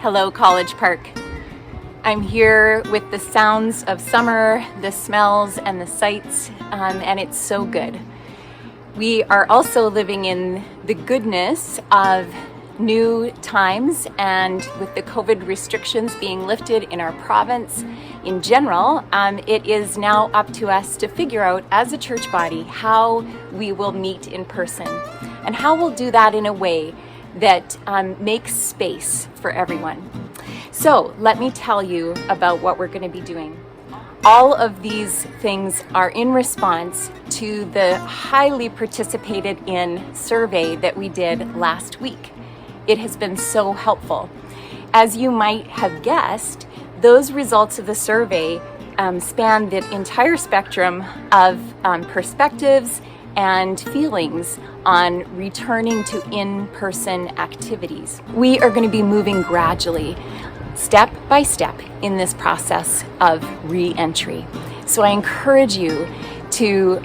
Hello, College Park. I'm here with the sounds of summer, the smells and the sights, and it's so good. We are also living in the goodness of new times, and with the COVID restrictions being lifted in our province in general, it is now up to us to figure out as a church body how we will meet in person and how we'll do that in a way that makes space for everyone. So let me tell you about what we're going to be doing. All of these things are in response to the highly participated in survey that we did last week. It has been so helpful. As you might have guessed, those results of the survey span the entire spectrum of perspectives and feelings on returning to in-person activities. We are going to be moving gradually, step by step, in this process of re-entry. So I encourage you to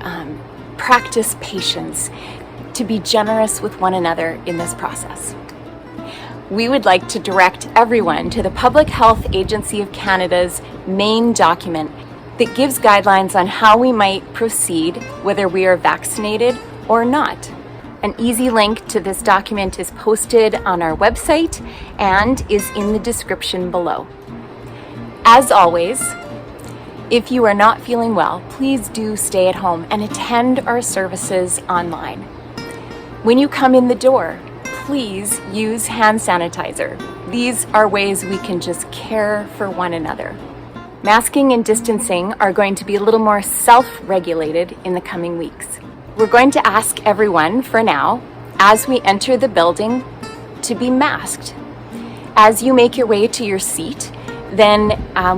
practice patience, to be generous with one another in this process. We would like to direct everyone to the Public Health Agency of Canada's main document that gives guidelines on how we might proceed whether we are vaccinated or not. An easy link to this document is posted on our website and is in the description below. As always, if you are not feeling well, please do stay at home and attend our services online. When you come in the door, please use hand sanitizer. These are ways we can just care for one another. Masking and distancing are going to be a little more self-regulated in the coming weeks. We're going to ask everyone for now, as we enter the building, to be masked. As you make your way to your seat, then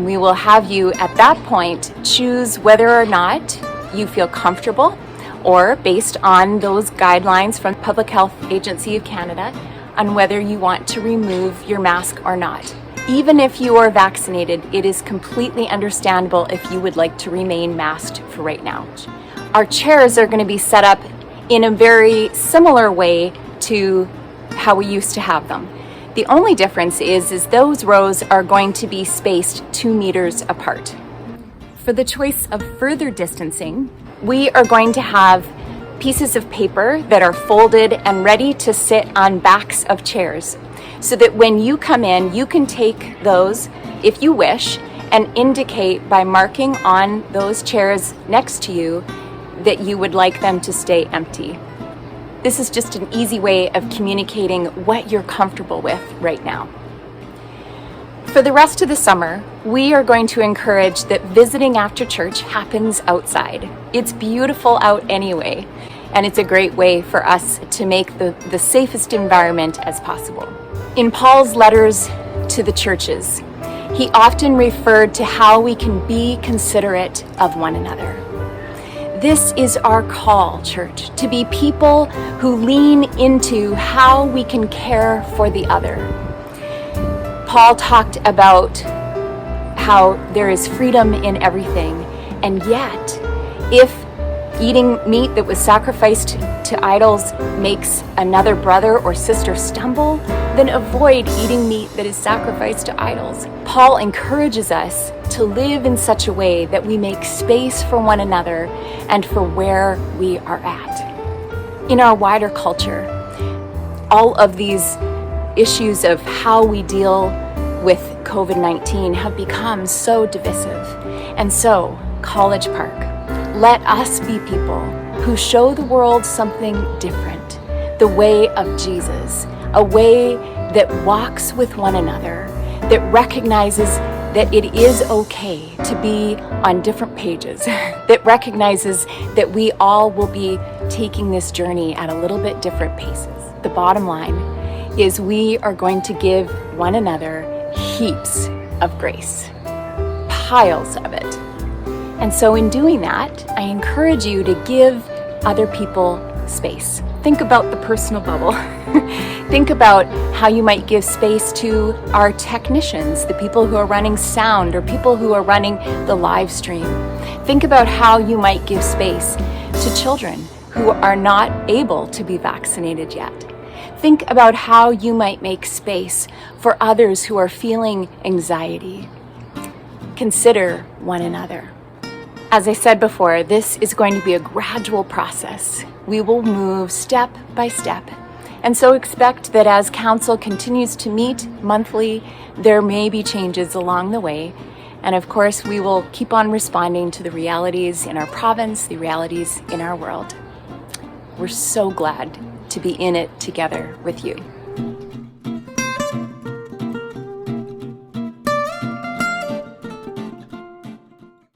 we will have you at that point choose whether or not you feel comfortable, or based on those guidelines from Public Health Agency of Canada, on whether you want to remove your mask or not. Even if you are vaccinated, it is completely understandable if you would like to remain masked for right now. Our chairs are going to be set up in a very similar way to how we used to have them. The only difference is those rows are going to be spaced 2 meters apart. For the choice of further distancing, we are going to have pieces of paper that are folded and ready to sit on backs of chairs, so that when you come in, you can take those, if you wish, and indicate by marking on those chairs next to you that you would like them to stay empty. This is just an easy way of communicating what you're comfortable with right now. For the rest of the summer, we are going to encourage that visiting after church happens outside. It's beautiful out anyway, and it's a great way for us to make the safest environment as possible. In Paul's letters to the churches, he often referred to how we can be considerate of one another. This is our call, church, to be people who lean into how we can care for the other. Paul talked about how there is freedom in everything, and yet, if eating meat that was sacrificed to idols makes another brother or sister stumble, then avoid eating meat that is sacrificed to idols. Paul encourages us to live in such a way that we make space for one another and for where we are at. In our wider culture, all of these issues of how we deal with COVID-19 have become so divisive. And so, College Park, let us be people who show the world something different, the way of Jesus, a way that walks with one another, that recognizes that it is okay to be on different pages, that recognizes that we all will be taking this journey at a little bit different paces. The bottom line is we are going to give one another heaps of grace, piles of it. And so in doing that, I encourage you to give other people space. Think about the personal bubble. Think about how you might give space to our technicians, the people who are running sound or people who are running the live stream. Think about how you might give space to children who are not able to be vaccinated yet. Think about how you might make space for others who are feeling anxiety. Consider one another. As I said before, this is going to be a gradual process. We will move step by step. And so expect that as Council continues to meet monthly, there may be changes along the way. And of course, we will keep on responding to the realities in our province, the realities in our world. We're so glad to be in it together with you.